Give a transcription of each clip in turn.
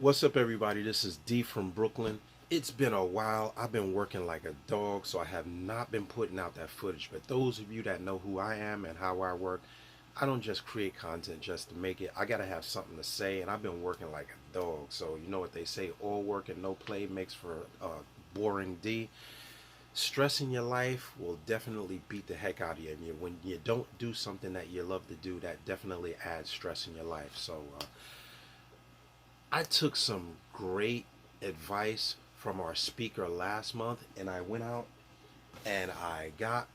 What's up, everybody? This is D from Brooklyn. It's been a while. I've been working like a dog, so I have not been putting out that footage. But those of you that know who I am and how I work, I don't just create content just to make it. I gotta have something to say, and I've been working like a dog. So you know what they say: all work and no play makes for boring D. Stress in your life will definitely beat the heck out of you. And when you don't do something that you love to do, that definitely adds stress in your life. So I took some great advice from our speaker last month, and I went out and I got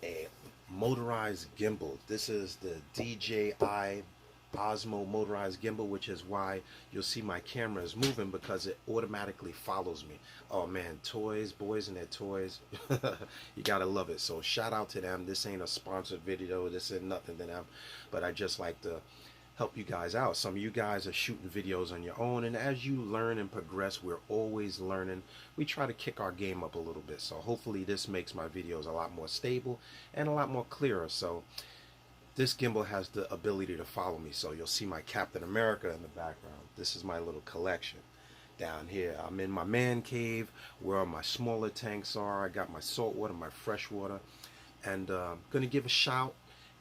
a motorized gimbal. This is the DJI Osmo motorized gimbal, which is why you'll see my camera is moving, because it automatically follows me. Oh man, toys, boys and their toys. You gotta love it. So shout out to them. This ain't a sponsored video. This is nothing to them, but I just like to help you guys out. Some of you guys are shooting videos on your own, and as you learn and progress, we're always learning. We try to kick our game up a little bit, so hopefully this makes my videos a lot more stable and a lot more clearer. So this gimbal has the ability to follow me, so you'll see my Captain America in the background. This is my little collection down here. I'm in my man cave where my smaller tanks are. I got my salt water, my fresh water, and I'm gonna give a shout,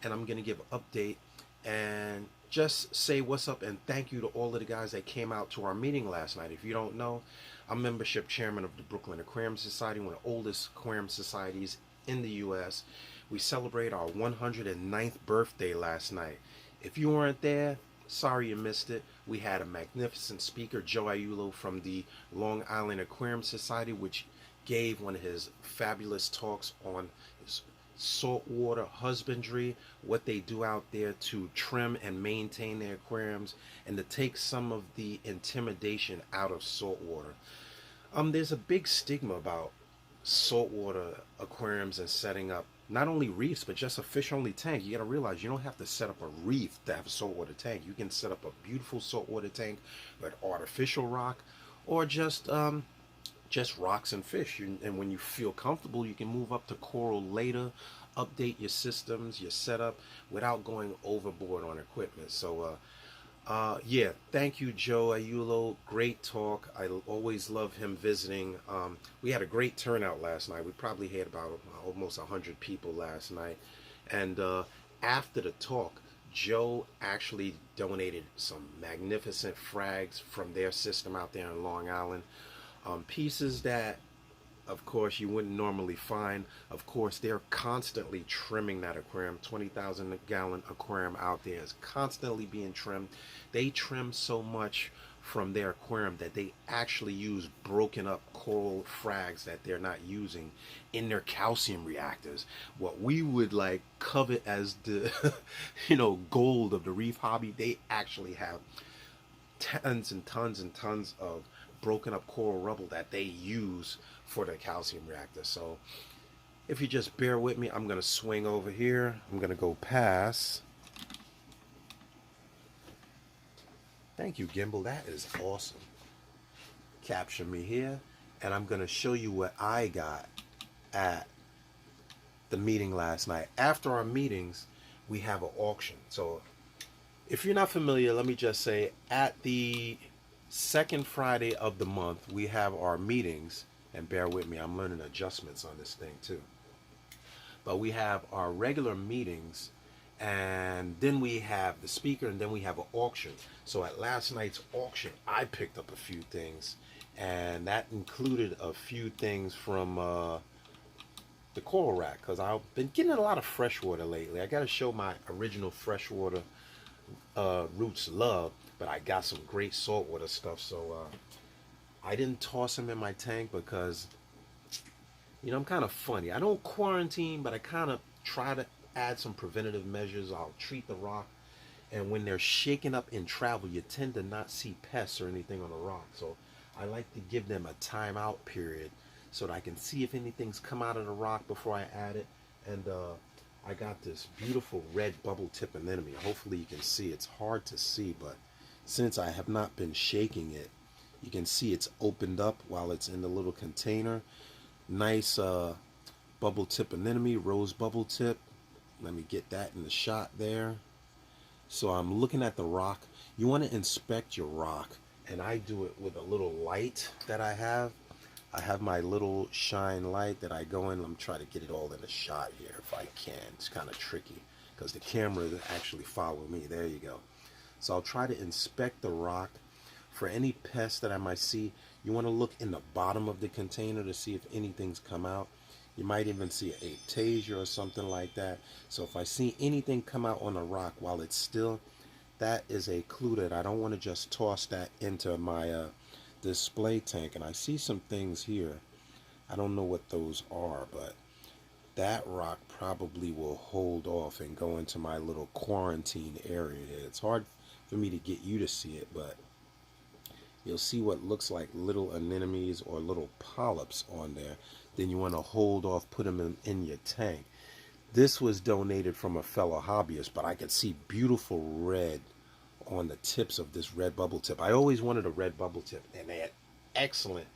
and I'm gonna give an update, and just say what's up and thank you to all of the guys that came out to our meeting last night. If you don't know, I'm membership chairman of the Brooklyn Aquarium Society, one of the oldest aquarium societies in the U.S. We celebrate our 109th birthday last night. If you weren't there, sorry you missed it. We had a magnificent speaker, Joe Aiello from the Long Island Aquarium Society, which gave one of his fabulous talks on his saltwater husbandry, what they do out there to trim and maintain their aquariums, and to take some of the intimidation out of saltwater. There's a big stigma about saltwater aquariums and setting up not only reefs but just a fish only tank. You got to realize you don't have to set up a reef to have a saltwater tank. You can set up a beautiful saltwater tank with artificial rock, or just rocks and fish. And when you feel comfortable, you can move up to coral later, update your systems, your setup, without going overboard on equipment. So yeah, thank you, Joe Aiello. Great talk. I always love him visiting. We had a great turnout last night. We probably had about almost 100 people last night. And after the talk, Joe actually donated some magnificent frags from their system out there in Long Island. Pieces that, of course, you wouldn't normally find. Of course, they're constantly trimming that aquarium. 20,000 gallon aquarium out there is constantly being trimmed. They trim so much from their aquarium that they actually use broken up coral frags that they're not using in their calcium reactors. What we would like covet as the gold of the reef hobby, they actually have tons and tons and tons of broken up coral rubble that they use for the calcium reactor. So if you just bear with me, I'm going to swing over here. I'm going to go past. Thank you, Gimbal. That is awesome. Capture me here, and I'm going to show you what I got at the meeting last night. After our meetings, we have an auction. So if you're not familiar, let me just say, at the second Friday of the month, we have our meetings. And bear with me, I'm learning adjustments on this thing too. But we have our regular meetings, and then we have the speaker, and then we have an auction. So at last night's auction, I picked up a few things, and that included a few things from the coral rack, because I've been getting a lot of freshwater lately. I got to show my original freshwater roots love, but I got some great saltwater stuff. So I didn't toss them in my tank because, I'm kind of funny. I don't quarantine, but I kind of try to add some preventative measures. I'll treat the rock, and when they're shaken up in travel, you tend to not see pests or anything on the rock. So I like to give them a timeout period so that I can see if anything's come out of the rock before I add it. And I got this beautiful red bubble tip anemone. Hopefully you can see. It's hard to see, but since I have not been shaking it, you can see it's opened up while it's in the little container. Nice bubble tip anemone, rose bubble tip. Let me get that in the shot there. So I'm looking at the rock. You want to inspect your rock and I do it with a little light that I have. I have my little shine light that I go in. I'm trying to get it all in the shot here if I can. It's kind of tricky because the camera actually follow me. There you go. So I'll try to inspect the rock for any pests that I might see. You want to look in the bottom of the container to see if anything's come out. You might even see a taser or something like that. So if I see anything come out on a rock while it's still, that is a clue that I don't want to just toss that into my display tank. And I see some things here. I don't know what those are, but that rock probably will hold off and go into my little quarantine area. It's hard for me to get you to see it, but you'll see what looks like little anemones or little polyps on there. Then you want to hold off, put them in your tank. This was donated from a fellow hobbyist, but I could see beautiful red on the tips of this red bubble tip. I always wanted a red bubble tip, and they had excellent.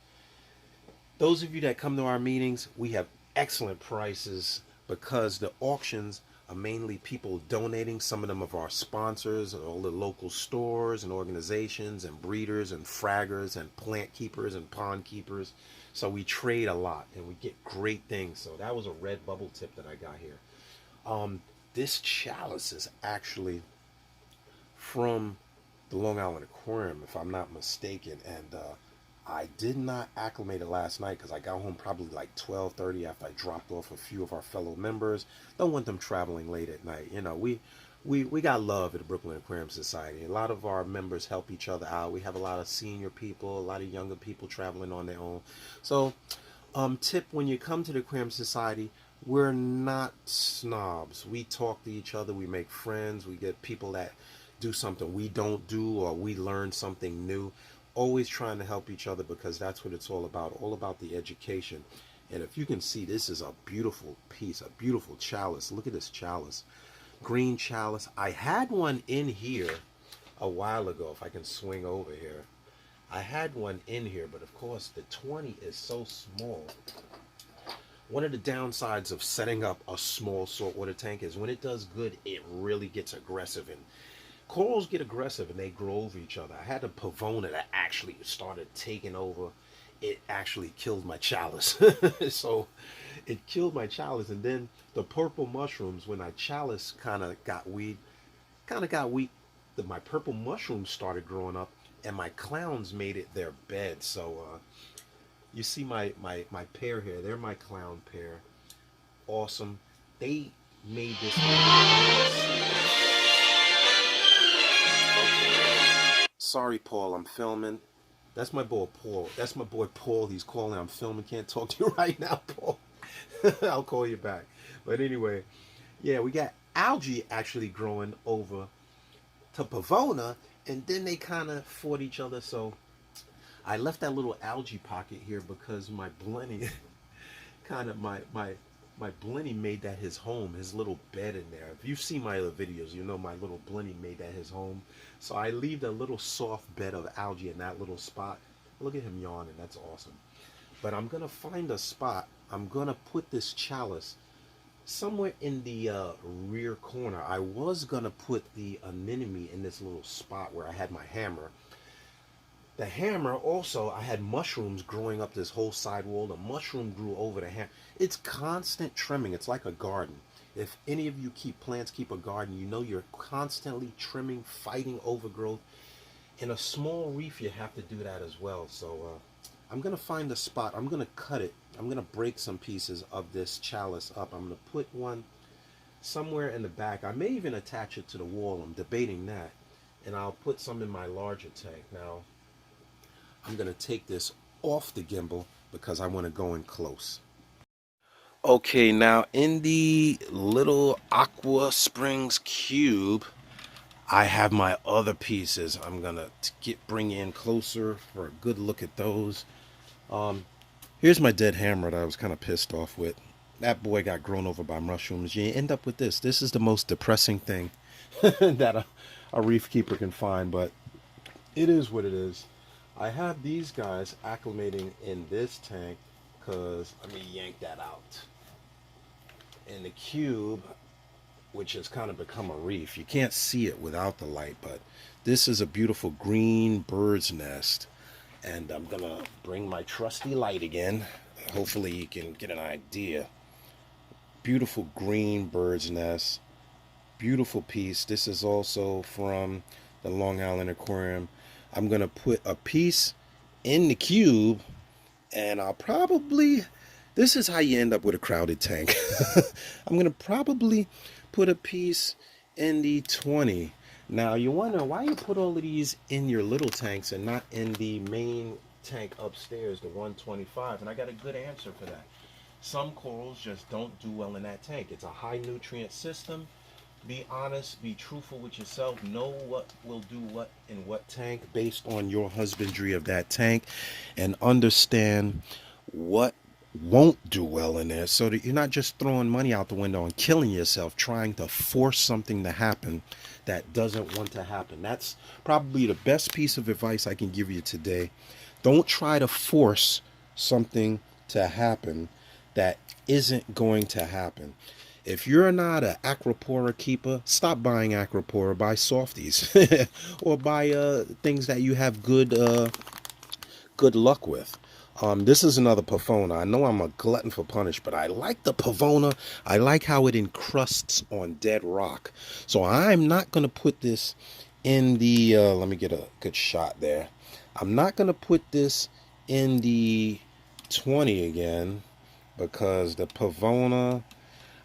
Those of you that come to our meetings, we have excellent prices because the auctions are mainly people donating. Some of them of our sponsors, all the local stores and organizations and breeders and fraggers and plant keepers and pond keepers. So we trade a lot and we get great things. So that was a red bubble tip that I got here. This chalice is actually from the Long Island Aquarium, if I'm not mistaken, and I did not acclimate it last night because I got home probably like 12:30 after I dropped off a few of our fellow members. Don't want them traveling late at night. You know, we got love at the Brooklyn Aquarium Society. A lot of our members help each other out. We have a lot of senior people, a lot of younger people traveling on their own. So, tip, when you come to the Aquarium Society, we're not snobs. We talk to each other. We make friends. We get people that do something we don't do, or we learn something new. Always trying to help each other because that's what it's all about the education. And if you can see, this is a beautiful piece, a beautiful chalice. Look at this chalice. Green chalice. I had one in here a while ago. If I can swing over here, I had one in here, but of course the 20 is so small. One of the downsides of setting up a small saltwater tank is when it does good, it really gets aggressive, and corals get aggressive and they grow over each other. I had a pavona that actually started taking over. It actually killed my chalice. So it killed my chalice. And then the purple mushrooms, when my chalice kind of got weak, my purple mushrooms started growing up and my clowns made it their bed. So you see my pair here. They're my clown pair. Awesome. They made this. Sorry, Paul, I'm filming. That's my boy Paul. That's my boy Paul. He's calling. I'm filming. Can't talk to you right now, Paul. I'll call you back. But anyway, yeah, we got algae actually growing over to pavona, and then they kind of fought each other. So I left that little algae pocket here because my Blenny, kind of my Blenny made that his home, his little bed in there. If you've seen my other videos, you know my little Blenny made that his home. So I leave a little soft bed of algae in that little spot. Look at him yawning. That's awesome. But I'm going to find a spot. I'm going to put this chalice somewhere in the rear corner. I was going to put the anemone in this little spot where I had my hammer. The hammer also, I had mushrooms growing up this whole side wall. The mushroom grew over the hammer. It's constant trimming. It's like a garden. If any of you keep plants, keep a garden, you know you're constantly trimming, fighting overgrowth. In a small reef, you have to do that as well. So I'm going to find a spot. I'm going to cut it. I'm going to break some pieces of this chalice up. I'm going to put one somewhere in the back. I may even attach it to the wall. I'm debating that. And I'll put some in my larger tank. Now, I'm going to take this off the gimbal because I want to go in close. Okay, now in the little Aqua Springs cube, I have my other pieces. I'm going to bring you in closer for a good look at those. Here's my dead hammer that I was kind of pissed off with. That boy got grown over by mushrooms. You end up with this. This is the most depressing thing that a reef keeper can find, but it is what it is. I have these guys acclimating in this tank because, let me yank that out. In the cube, which has kind of become a reef. You can't see it without the light, but This is a beautiful green bird's nest. And I'm gonna bring my trusty light again. Hopefully you can get an idea. Beautiful green bird's nest. Beautiful piece. This is also from the Long Island Aquarium. I'm gonna put a piece in the cube, and I'll probably, this is how you end up with a crowded tank. I'm gonna probably put a piece in the 20. Now you wonder why you put all of these in your little tanks and not in the main tank upstairs, the 125, and I got a good answer for that. Some corals just don't do well in that tank. It's a high nutrient system. Be honest, be truthful with yourself. Know what will do what in what tank based on your husbandry of that tank, and understand what won't do well in there, so that you're not just throwing money out the window and killing yourself trying to force something to happen that doesn't want to happen. That's probably the best piece of advice I can give you today. Don't try to force something to happen that isn't going to happen. If you're not an Acropora keeper, stop buying Acropora. Buy softies or buy things that you have good luck with. This is another Pavona. I know I'm a glutton for punish, but I like the Pavona. I like how it encrusts on dead rock. So I'm not going to put this in the, let me get a good shot there. I'm not going to put this in the 20 again, because the Pavona,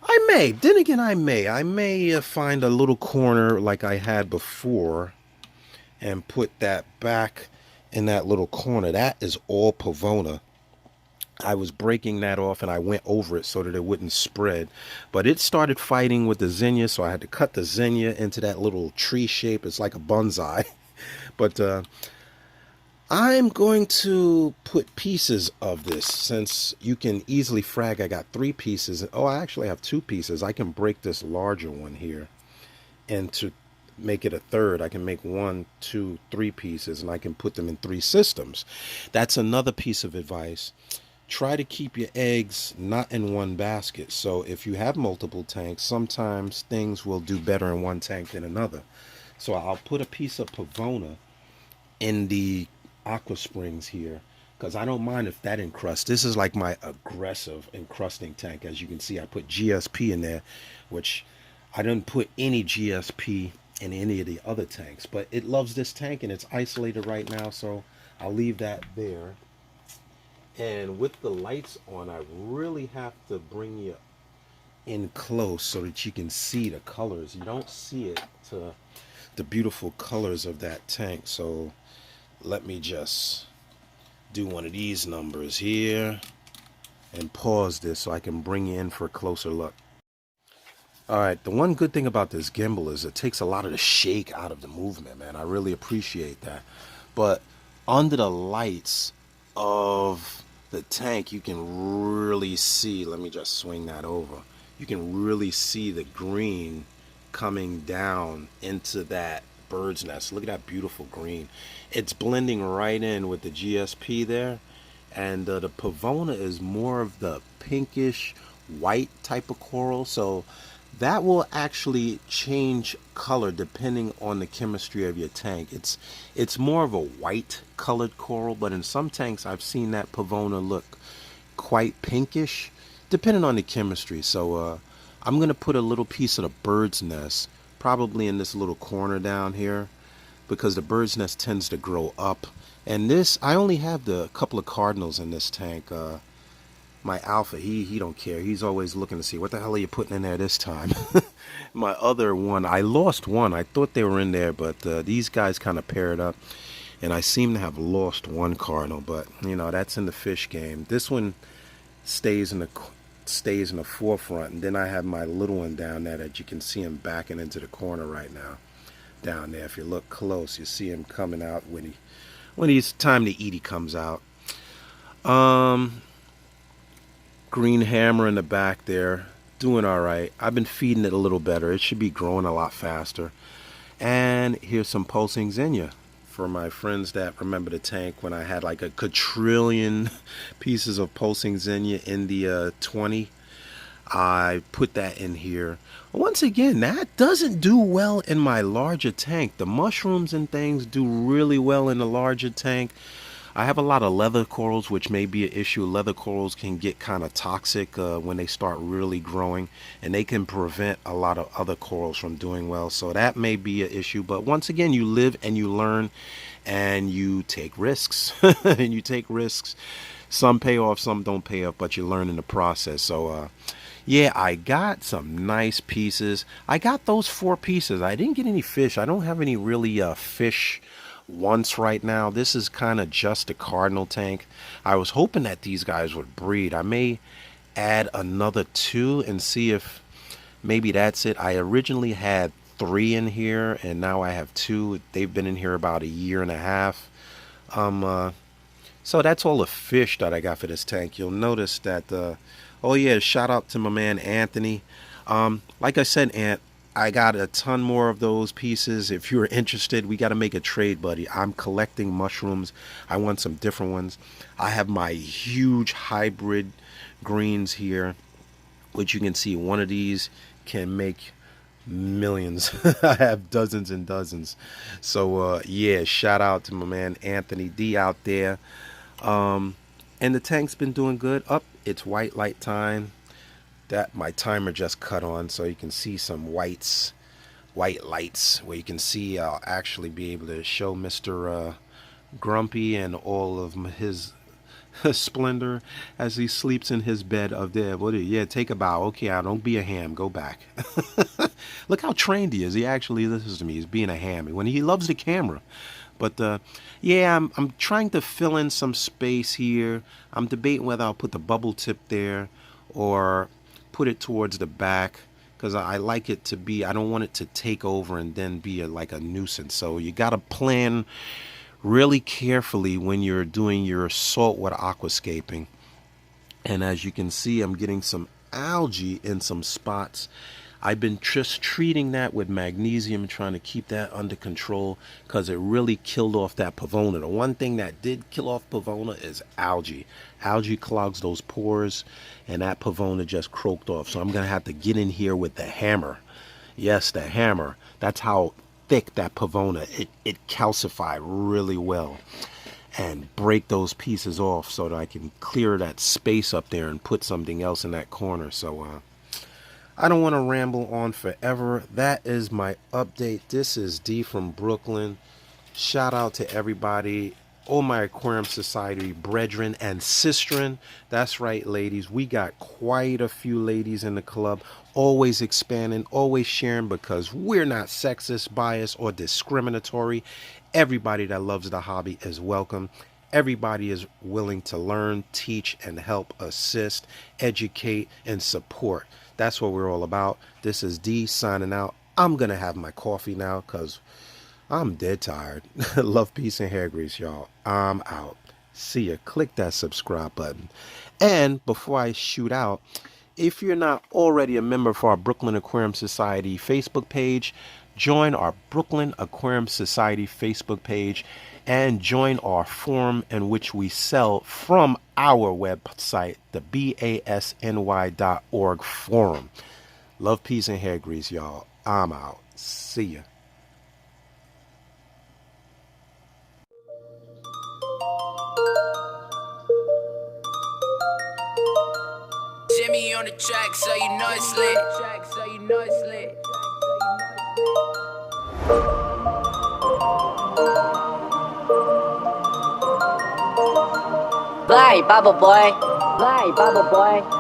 I may, then again I may find a little corner like I had before and put that back in that little corner. That is all Pavona. I was breaking that off and I went over it so that it wouldn't spread, but it started fighting with the zinnia, so I had to cut the zinnia into that little tree shape. It's like a bonsai. But I'm going to put pieces of this, since you can easily frag. I got 3 pieces. Oh, I actually have 2 pieces. I can break this larger one here and to make it a third, I can make 1, 2, 3 pieces, and I can put them in 3 systems. That's another piece of advice. Try to keep your eggs not in one basket. So if you have multiple tanks, sometimes things will do better in one tank than another. So I'll put a piece of Pavona in the Aqua Springs here, because I don't mind if that encrusts. This is like my aggressive encrusting tank. As you can see, I put GSP in there, which I didn't put any GSP in any of the other tanks, but it loves this tank and it's isolated right now, so I'll leave that there. And with the lights on, I really have to bring you in close so that you can see the colors. You don't see it to the beautiful colors of that tank. So let me just do one of these numbers here and pause this so I can bring you in for a closer look. All right, the one good thing about this gimbal is it takes a lot of the shake out of the movement, man. I really appreciate that. But under the lights of the tank, you can really see, let me just swing that over. You can really see the green coming down into that bird's nest. Look at that beautiful green. It's blending right in with the GSP there. And the Pavona is more of the pinkish white type of coral. So that will actually change color depending on the chemistry of your tank. It's more of a white colored coral, but in some tanks I've seen that Pavona look quite pinkish depending on the chemistry. So I'm going to put a little piece of the bird's nest probably in this little corner down here, because the bird's nest tends to grow up. And this, I only have the couple of cardinals in this tank. My alpha, he don't care. He's always looking to see what the hell are you putting in there this time. My other one, I lost one. I thought they were in there, but these guys kind of paired up, and I seem to have lost one cardinal. But you know, that's in the fish game. This one stays in the forefront, and then I have my little one down there that you can see him backing into the corner right now. Down there, if you look close, you see him coming out when he's time to eat. He comes out. Green hammer in the back there, doing all right. I've been feeding it a little better. It should be growing a lot faster. And here's some pulsing zinnia for my friends that remember the tank when I had like a quadrillion pieces of pulsing zinnia in the 20. I put that in here. Once again, that doesn't do well in my larger tank. The mushrooms and things do really well in the larger tank. I have a lot of leather corals, which may be an issue. Leather corals can get kind of toxic when they start really growing, and they can prevent a lot of other corals from doing well. So that may be an issue. But once again, you live and you learn, and you take risks. And you take risks. Some pay off, some don't pay off, but you learn in the process. So, yeah, I got some nice pieces. I got those 4 pieces. I didn't get any fish. I don't have any really fish once right now. This is kind of just a cardinal tank. I was hoping that these guys would breed. I may add another 2 and see if maybe that's it. I originally had 3 in here, and now I have 2. They've been in here about a year and a half. So that's all the fish that I got for this tank. You'll notice that oh yeah, shout out to my man Anthony. Like I said, Ant, I got a ton more of those pieces. If you're interested, we got to make a trade, buddy. I'm collecting mushrooms. I want some different ones. I have my huge hybrid greens here, which you can see one of these can make millions. I have dozens and dozens. So yeah, shout out to my man Anthony D out there. And the tank's been doing good. Up, it's white light time. That my timer just cut on, so you can see some white lights where you can see. I'll actually be able to show Mr. Grumpy and all of his splendor as he sleeps in his bed of death. What? Yeah, take a bow. Okay, I don't be a ham. Go back. Look how trained he is. He actually listens to me. He's being a ham when he loves the camera. But yeah, I'm trying to fill in some space here. I'm debating whether I'll put the bubble tip there or put it towards the back, because I like it to be, I don't want it to take over and then be like a nuisance. So you got to plan really carefully when you're doing your saltwater aquascaping. And as you can see, I'm getting some algae in some spots. I've been just treating that with magnesium, trying to keep that under control, because it really killed off that pavona. The one thing that did kill off pavona is algae. Algae clogs those pores, and that pavona just croaked off. So I'm going to have to get in here with the hammer. Yes, the hammer. That's how thick that pavona, it calcified really well. And break those pieces off so that I can clear that space up there and put something else in that corner. So, I don't want to ramble on forever. That is my update. This is D from Brooklyn. Shout out to everybody, all my Aquarium Society brethren and sistren. That's right, ladies. We got quite a few ladies in the club. Always expanding, always sharing, because we're not sexist, biased, or discriminatory. Everybody that loves the hobby is welcome. Everybody is willing to learn, teach, and help assist, educate, and support. That's what we're all about. This is D signing out. I'm going to have my coffee now because I'm dead tired. Love, peace, and hair grease, y'all. I'm out. See ya. Click that subscribe button. And before I shoot out, if you're not already a member for our Brooklyn Aquarium Society Facebook page, join our Brooklyn Aquarium Society Facebook page and join our forum in which we sell from our website, the basny.org forum. Love, peace, and hair grease, y'all. I'm out. See ya. Jimmy on the track, so you know it's lit. Fly, bubble boy. Fly, bubble boy.